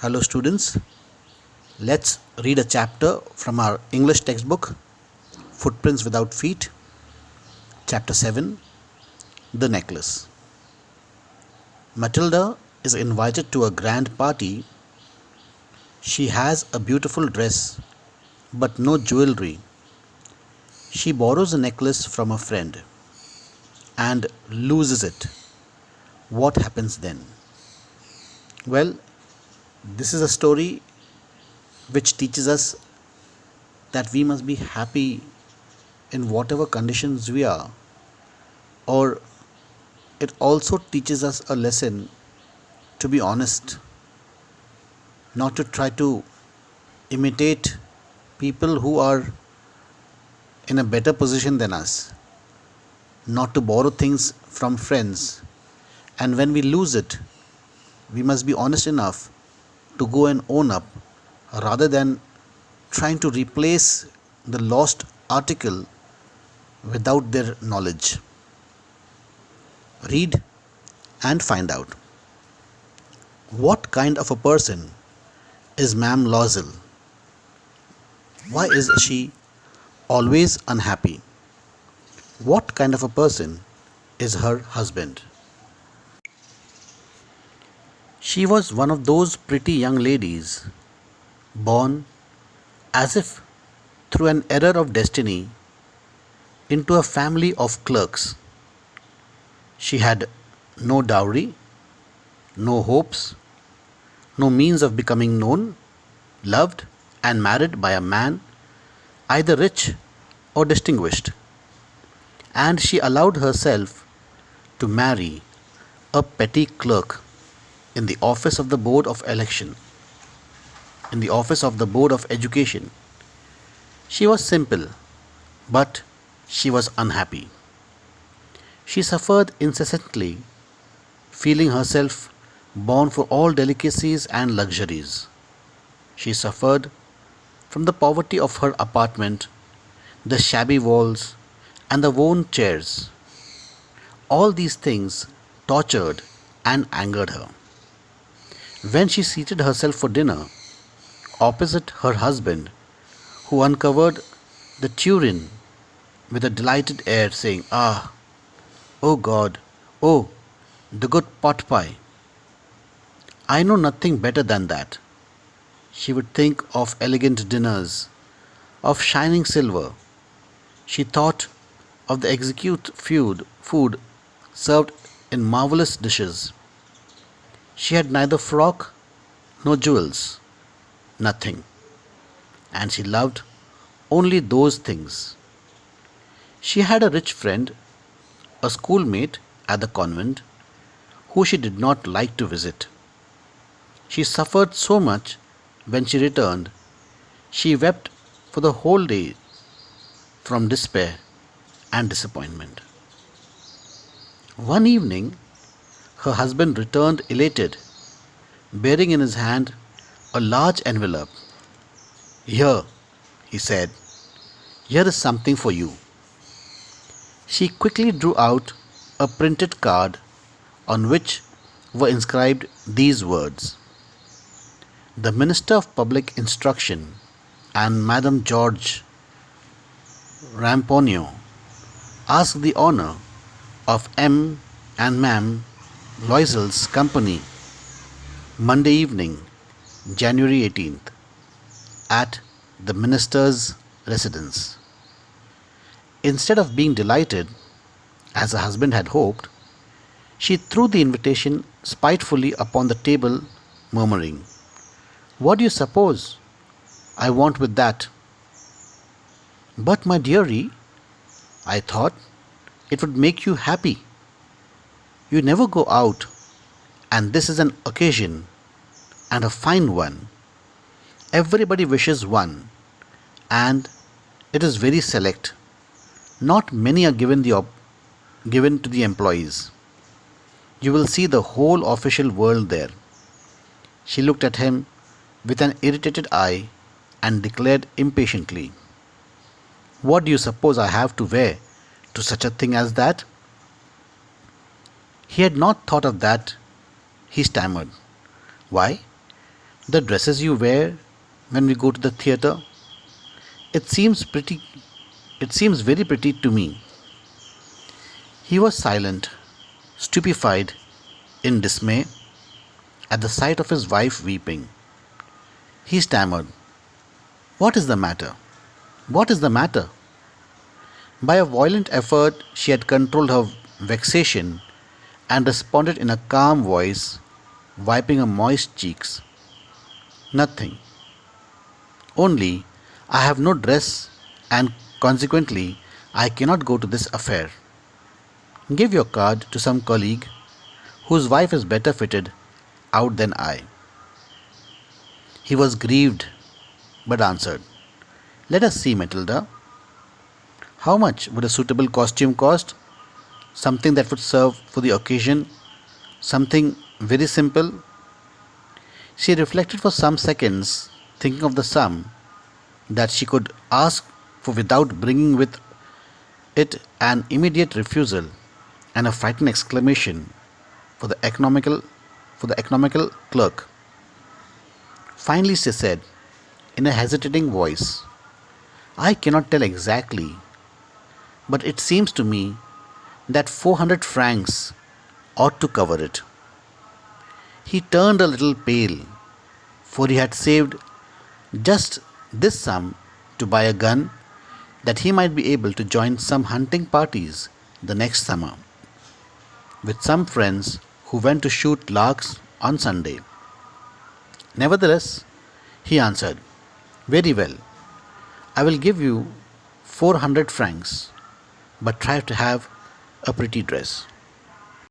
Hello, students. Let's read a chapter from our English textbook, Footprints Without Feet, Chapter 7, The Necklace. Matilda is invited to a grand party. She has a beautiful dress, but no jewelry. She borrows a necklace from a friend and loses it. What happens then? Well, this is a story which teaches us that we must be happy in whatever conditions we are, or it also teaches us a lesson to be honest, not to try to imitate people who are in a better position than us, not to borrow things from friends, and when we lose it, we must be honest enough to go and own up rather than trying to replace the lost article without their knowledge. Read and find out. What kind of a person is Ma'am Loisel? Why is she always unhappy? What kind of a person is her husband? She was one of those pretty young ladies, born as if through an error of destiny into a family of clerks. She had no dowry, no hopes, no means of becoming known, loved, and married by a man either rich or distinguished. And she allowed herself to marry a petty clerk in the office of the Board of Election, in the office of the Board of Education. She was simple, but she was unhappy. She suffered incessantly, feeling herself born for all delicacies and luxuries. She suffered from the poverty of her apartment, the shabby walls, and the worn chairs. All these things tortured and angered her. When she seated herself for dinner opposite her husband, who uncovered the tureen with a delighted air, saying, "Ah, oh God, oh, the good pot pie. I know nothing better than that." She would think of elegant dinners, of shining silver. She thought of the exquisite food served in marvelous dishes. She had neither frock nor jewels, nothing, and she loved only those things. She had a rich friend, a schoolmate at the convent, who she did not like to visit. She suffered so much when she returned. She wept for the whole day from despair and disappointment. One evening, her husband returned elated, bearing in his hand a large envelope. "Here," he said, "here is something for you." She quickly drew out a printed card on which were inscribed these words: "The Minister of Public Instruction and Madame George Ramponneau ask the honor of M. and Ma'am Loisel's company, Monday evening, January 18th, at the minister's residence." Instead of being delighted, as her husband had hoped, she threw the invitation spitefully upon the table, murmuring, "What do you suppose I want with that?" "But, my dearie, I thought it would make you happy. You never go out, and this is an occasion, and a fine one. Everybody wishes one, and it is very select. Not many are given to the employees. You will see the whole official world there." She looked at him with an irritated eye and declared impatiently, "What do you suppose I have to wear to such a thing as that?" He had not thought of that. He stammered, "Why, The dresses you wear when we go to the theater? It seems pretty it seems very pretty to me. He was silent, stupefied in dismay at the sight of his wife weeping. He stammered, "What is the matter? What is the matter?" By a violent effort, she had controlled her vexation and responded in a calm voice, wiping her moist cheeks. "Nothing. Only I have no dress and consequently I cannot go to this affair. Give your card to some colleague whose wife is better fitted out than I." He was grieved but answered, "Let us see, Matilda. How much would a suitable costume cost? Something that would serve for the occasion? Something very simple?" She reflected for some seconds, thinking of the sum that she could ask for without bringing with it an immediate refusal and a frightened exclamation for the economical clerk. Finally she said, in a hesitating voice, "I cannot tell exactly, but it seems to me that 400 francs ought to cover it." He turned a little pale, for he had saved just this sum to buy a gun that he might be able to join some hunting parties the next summer with some friends who went to shoot larks on Sunday. Nevertheless, he answered, "Very well, I will give you 400 francs, but try to have a pretty dress."